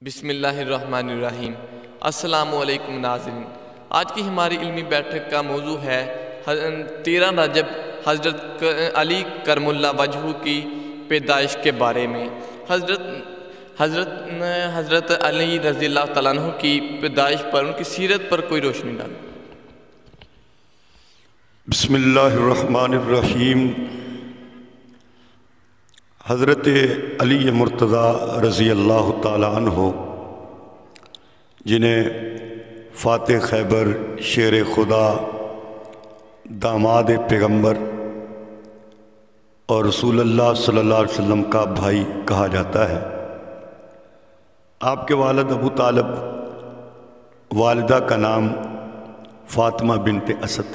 بسم اللہ الرحمن الرحیم۔ السلام علیکم ناظرین، آج کی ہماری علمی بیٹھک کا موضوع ہے 13 رجب حضرت علی کرم اللہ وجہہ کی پیدائش کے بارے میں۔ حضرت علی رضی اللہ تعالیٰ عنہ کی پیدائش پر، ان کی سیرت پر کوئی روشنی ڈالیں۔ بسم اللہ الرحمن الرحیم۔ حضرت علی مرتضیٰ رضی اللہ تعالی عنہ، جنہیں فاتح خیبر، شیر خدا، داماد پیغمبر اور رسول اللہ صلی اللہ علیہ وسلم کا بھائی کہا جاتا ہے، آپ کے والد ابو طالب، والدہ کا نام فاطمہ بنت اسد۔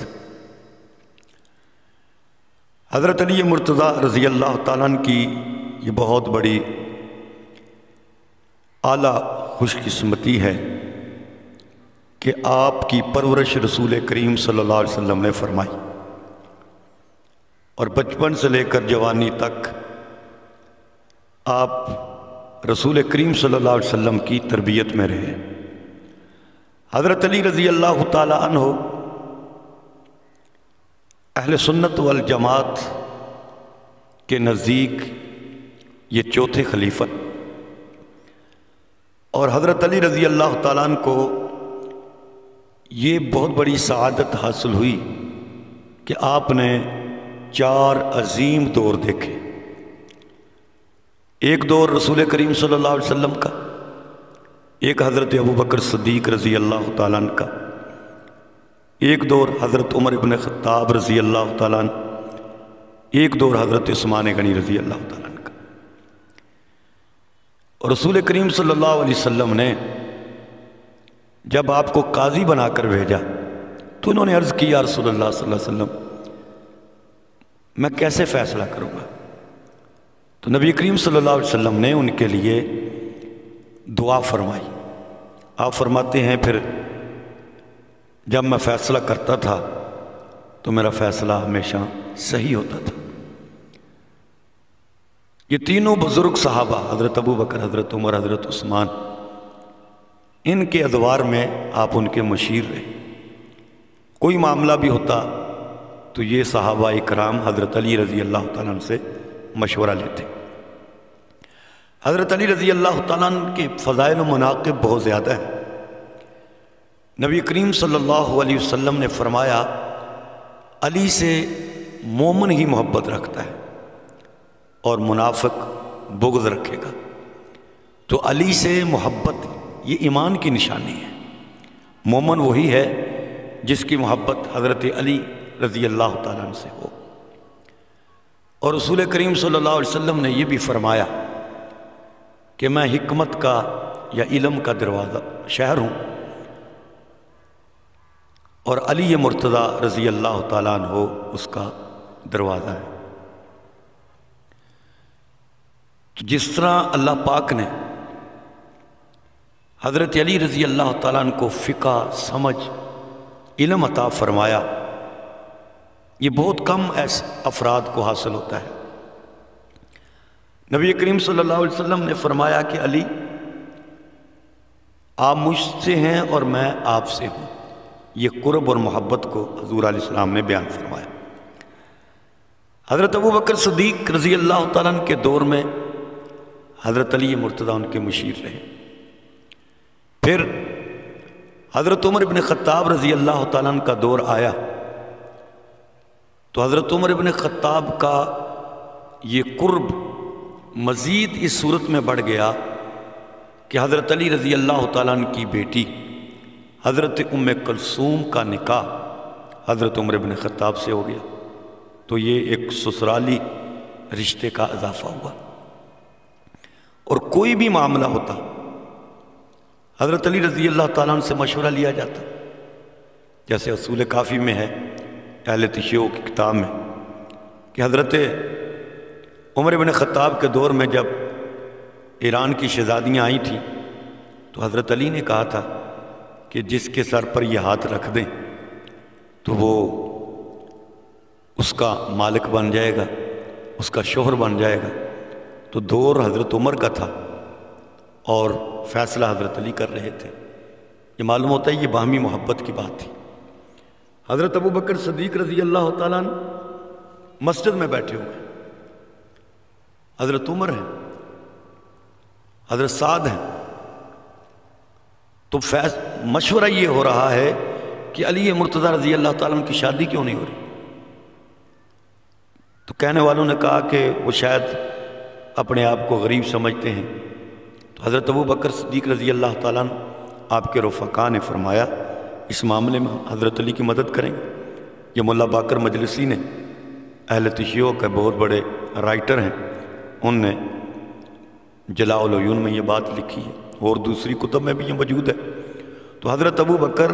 حضرت علی مرتضیٰ رضی اللہ تعالیٰ عنہ کی یہ بہت بڑی اعلیٰ خوش قسمتی ہے کہ آپ کی پرورش رسول کریم صلی اللہ علیہ وسلم نے فرمائی، اور بچپن سے لے کر جوانی تک آپ رسول کریم صلی اللہ علیہ وسلم کی تربیت میں رہے۔ حضرت علی رضی اللہ تعالی عنہ اہل سنت والجماعت کے نزدیک یہ چوتھے خلیفہ، اور حضرت علی رضی اللہ تعالیٰ عنہ کو یہ بہت بڑی سعادت حاصل ہوئی کہ آپ نے 4 عظیم دور دیکھے۔ ایک دور رسول کریم صلی اللہ علیہ وسلم کا، ایک حضرت ابوبکر صدیق رضی اللہ تعالیٰ عنہ کا، ایک دور حضرت عمر ابن خطاب رضی اللہ تعالیٰ عنہ، ایک دور حضرت عثمان غنی رضی اللہ تعالیٰ عنہ کا۔ اور رسول کریم صلی اللہ علیہ وسلم نے جب آپ کو قاضی بنا کر بھیجا تو انہوں نے عرض کی، یا رسول اللہ صلی اللہ علیہ وسلم، میں کیسے فیصلہ کروں گا؟ تو نبی کریم صلی اللہ علیہ وسلم نے ان کے لیے دعا فرمائی۔ آپ فرماتے ہیں، پھر جب میں فیصلہ کرتا تھا تو میرا فیصلہ ہمیشہ صحیح ہوتا تھا۔ یہ تینوں بزرگ صحابہ، حضرت ابوبکر، حضرت عمر، حضرت عثمان، ان کے ادوار میں آپ ان کے مشیر رہے۔ کوئی معاملہ بھی ہوتا تو یہ صحابہ اکرام حضرت علی رضی اللہ تعالیٰ عنہ سے مشورہ لیتے۔ حضرت علی رضی اللہ تعالیٰ عنہ کے فضائل و مناقب بہت زیادہ ہیں۔ نبی کریم صلی اللہ علیہ وسلم نے فرمایا، علی سے مومن ہی محبت رکھتا ہے اور منافق بغض رکھے گا۔ تو علی سے محبت یہ ایمان کی نشانی ہے۔ مومن وہی ہے جس کی محبت حضرت علی رضی اللہ تعالیٰ عنہ سے ہو۔ اور رسول کریم صلی اللہ علیہ وسلم نے یہ بھی فرمایا کہ میں حکمت کا یا علم کا دروازہ شہر ہوں، اور علی مرتضیٰ رضی اللہ تعالیٰ عنہ اس کا دروازہ ہے۔ تو جس طرح اللہ پاک نے حضرت علی رضی اللہ تعالیٰ عنہ کو فقہ، سمجھ، علم عطا فرمایا، یہ بہت کم ایسے افراد کو حاصل ہوتا ہے۔ نبی کریم صلی اللہ علیہ وسلم نے فرمایا کہ علی، آپ مجھ سے ہیں اور میں آپ سے ہوں۔ یہ قرب اور محبت کو حضور علیہ السلام نے بیان فرمایا۔ حضرت ابوبکر صدیق رضی اللہ تعالیٰ عنہ کے دور میں حضرت علی مرتضیٰ ان کے مشیر رہے۔ پھر حضرت عمر ابن خطاب رضی اللہ تعالیٰ عنہ کا دور آیا تو حضرت عمر ابن خطاب کا یہ قرب مزید اس صورت میں بڑھ گیا کہ حضرت علی رضی اللہ تعالیٰ عنہ کی بیٹی حضرت ام کلثوم کا نکاح حضرت عمر ابن خطاب سے ہو گیا۔ تو یہ ایک سسرالی رشتے کا اضافہ ہوا۔ اور کوئی بھی معاملہ ہوتا حضرت علی رضی اللہ تعالیٰ عنہ سے مشورہ لیا جاتا، جیسے اصول کافی میں ہے، اہل تشیع کی کتاب میں، کہ حضرت عمر ابن خطاب کے دور میں جب ایران کی شہزادیاں آئی تھیں تو حضرت علی نے کہا تھا کہ جس کے سر پر یہ ہاتھ رکھ دیں تو وہ اس کا مالک بن جائے گا، اس کا شوہر بن جائے گا۔ تو دور حضرت عمر کا تھا اور فیصلہ حضرت علی کر رہے تھے۔ یہ معلوم ہوتا ہے یہ باہمی محبت کی بات تھی۔ حضرت ابو بکر صدیق رضی اللہ تعالیٰ عنہ مسجد میں بیٹھے ہوئے ہیں، حضرت عمر ہیں، حضرت سعد ہیں، تو مشورہ یہ ہو رہا ہے کہ علی مرتضیٰ رضی اللہ تعالیٰ عنہ کی شادی کیوں نہیں ہو رہی؟ تو کہنے والوں نے کہا کہ وہ شاید اپنے آپ کو غریب سمجھتے ہیں۔ تو حضرت ابو بکر صدیق رضی اللہ تعالیٰ عنہ آپ کے رفقا نے فرمایا اس معاملے میں حضرت علی کی مدد کریں گے۔ یہ ملا باقر مجلسی نے اہل تشیع کے بہت بڑے رائٹر ہیں، ان نے جلاء العیون میں یہ بات لکھی ہے اور دوسری کتب میں بھی یہ موجود ہے۔ تو حضرت ابو بکر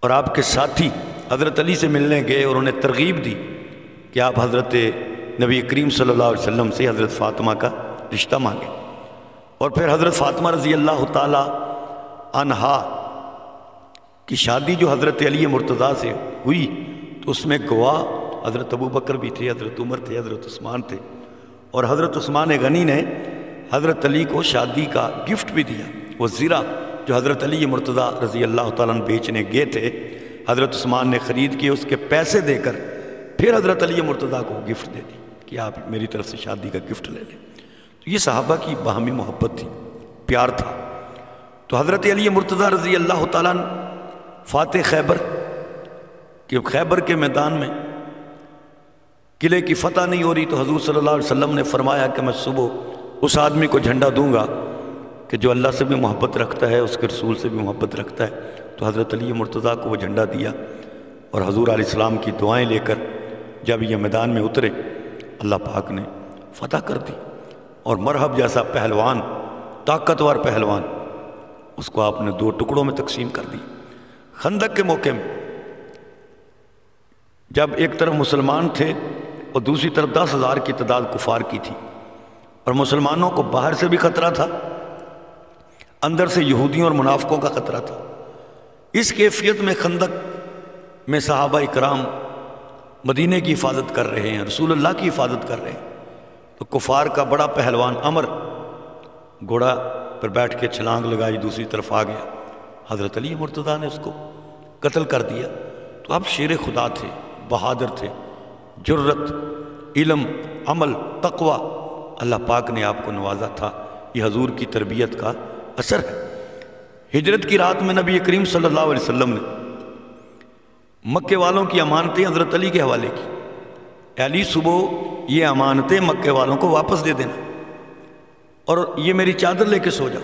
اور آپ کے ساتھی حضرت علی سے ملنے گئے اور انہیں ترغیب دی کہ آپ حضرت نبی کریم صلی اللہ علیہ وسلم سے حضرت فاطمہ کا رشتہ مانگیں، اور پھر حضرت فاطمہ رضی اللہ تعالی عنہا کی شادی جو حضرت علی مرتضیٰ سے ہوئی تو اس میں گواہ حضرت ابو بکر بھی تھے، حضرت عمر تھے، حضرت عثمان تھے، اور حضرت عثمان غنی نے حضرت علی کو شادی کا گفٹ بھی دیا۔ وہ زرہ جو حضرت علی مرتضیٰ رضی اللہ تعالیٰ عنہ بیچنے گئے تھے، حضرت عثمان نے خرید کے اس کے پیسے دے کر پھر حضرت علی مرتضیٰ کو گفٹ دے دی کہ آپ میری طرف سے شادی کا گفٹ لے لیں۔ تو یہ صحابہ کی باہمی محبت تھی، پیار تھا۔ تو حضرت علی مرتضیٰ رضی اللہ تعالیٰ عنہ فاتح خیبر کہ خیبر کے میدان میں قلعے کی فتح نہیں ہو رہی، تو حضور صلی اللہ علیہ وسلم نے فرمایا کہ میں صبح اس آدمی کو جھنڈا دوں گا کہ جو اللہ سے بھی محبت رکھتا ہے، اس کے رسول سے بھی محبت رکھتا ہے۔ تو حضرت علی مرتضیٰ کو وہ جھنڈا دیا، اور حضور علیہ السلام کی دعائیں لے کر جب یہ میدان میں اترے، اللہ پاک نے فتح کر دی، اور مرحب جیسا پہلوان، طاقتور پہلوان، اس کو آپ نے 2 ٹکڑوں میں تقسیم کر دی۔ خندق کے موقع میں جب ایک طرف مسلمان تھے اور دوسری طرف 10,000 کی تعداد کفار کی تھی، اور مسلمانوں کو باہر سے بھی خطرہ تھا، اندر سے یہودیوں اور منافقوں کا خطرہ تھا۔ اس کیفیت میں خندق میں صحابہ اکرام مدینے کی حفاظت کر رہے ہیں، رسول اللہ کی حفاظت کر رہے ہیں، تو کفار کا بڑا پہلوان عمر گھوڑا پر بیٹھ کے چھلانگ لگائی، دوسری طرف آ گیا، حضرت علی مرتضیٰ نے اس کو قتل کر دیا۔ تو آپ شیر خدا تھے، بہادر تھے، جرت، علم، عمل، تقوی، اللہ پاک نے آپ کو نوازا تھا۔ یہ حضور کی تربیت کا اثر ہے۔ ہجرت کی رات میں نبی کریم صلی اللہ علیہ وسلم نے مکے والوں کی امانتیں حضرت علی کے حوالے کی، علی صبح یہ امانتیں مکے والوں کو واپس دے دینا، اور یہ میری چادر لے کے سو جاؤ۔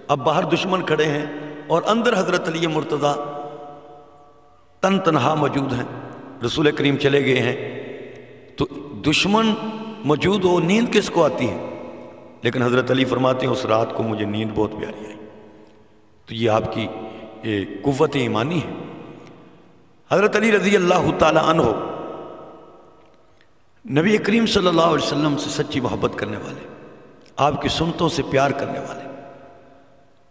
اب باہر دشمن کھڑے ہیں اور اندر حضرت علی مرتضیٰ تنہا موجود ہیں، رسول کریم چلے گئے ہیں، تو دشمن موجود ہو نیند کس کو آتی ہے؟ لیکن حضرت علی فرماتے ہیں اس رات کو مجھے نیند بہت پیاری آئی۔ تو یہ آپ کی قوت ایمانی ہے۔ حضرت علی رضی اللہ تعالی عنہ نبی کریم صلی اللہ علیہ وسلم سے سچی محبت کرنے والے، آپ کی سنتوں سے پیار کرنے والے،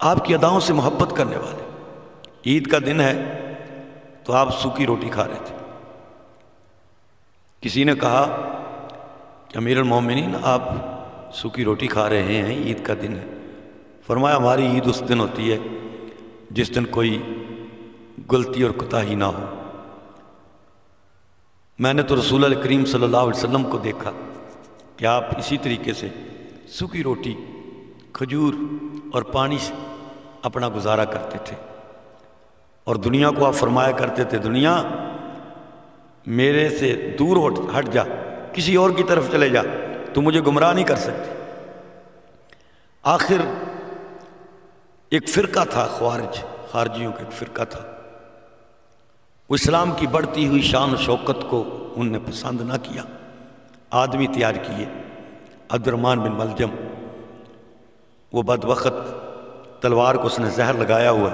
آپ کی اداؤں سے محبت کرنے والے۔ عید کا دن ہے تو آپ سوکھی روٹی کھا رہے تھے۔ کسی نے کہا کہ امیر المومنین آپ سوکھی روٹی کھا رہے ہیں، عید کا دن ہے۔ فرمایا ہماری عید اس دن ہوتی ہے جس دن کوئی غلطی اور کوتاہی نہ ہو۔ میں نے تو رسول اللہ کریم صلی اللہ علیہ وسلم کو دیکھا کہ آپ اسی طریقے سے سوکھی روٹی، کھجور اور پانی سے اپنا گزارا کرتے تھے، اور دنیا کو آپ فرمایا کرتے تھے دنیا میرے سے دور ہٹ جا، کسی اور کی طرف چلے جا، تو مجھے گمراہ نہیں کر سکتی۔ آخر ایک فرقہ تھا، خارجیوں کا ایک فرقہ تھا، وہ اسلام کی بڑھتی ہوئی شان و شوکت کو ان نے پسند نہ کیا، آدمی تیار کیے، عبد الرحمن بن ملجم، وہ بدبخت تلوار کو اس نے زہر لگایا ہوا۔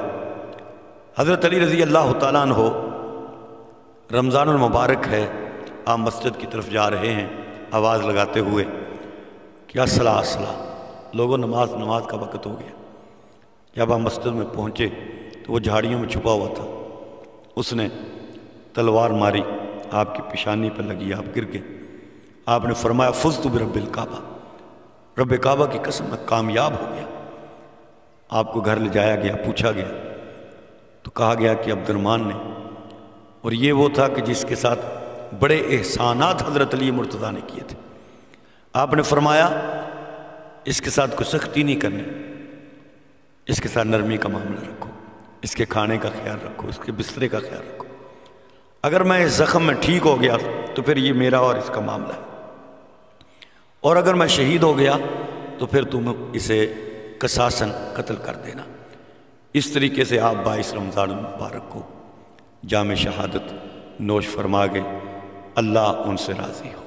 حضرت علی رضی اللہ تعالیٰ عنہ رمضان المبارک ہے، آپ مسجد کی طرف جا رہے ہیں آواز لگاتے ہوئے کہ الصلاۃ الصلاۃ، لوگوں نماز کا وقت ہو گیا۔ جب آپ مسجد میں پہنچے تو وہ جھاڑیوں میں چھپا ہوا تھا، اس نے تلوار ماری، آپ کی پیشانی پر لگی، آپ گر گئے۔ آپ نے فرمایا فزت برب الکعبہ، رب کعبہ کی قسم میں کامیاب ہو گیا۔ آپ کو گھر لے جایا گیا، پوچھا گیا تو کہا گیا کہ عبد الرحمن نے، اور یہ وہ تھا کہ جس کے ساتھ بڑے احسانات حضرت علی مرتضیٰ نے کیے تھے۔ آپ نے فرمایا اس کے ساتھ کوئی سختی نہیں کرنی، اس کے ساتھ نرمی کا معاملہ رکھو، اس کے کھانے کا خیال رکھو، اس کے بسترے کا خیال رکھو۔ اگر میں اس زخم میں ٹھیک ہو گیا تو پھر یہ میرا اور اس کا معاملہ ہے، اور اگر میں شہید ہو گیا تو پھر تم اسے قصاصاً قتل کر دینا۔ اس طریقے سے آپ 22 رمضان مبارک کو جام شہادت نوش فرما گئے۔ اللہ ان سے راضی ہو۔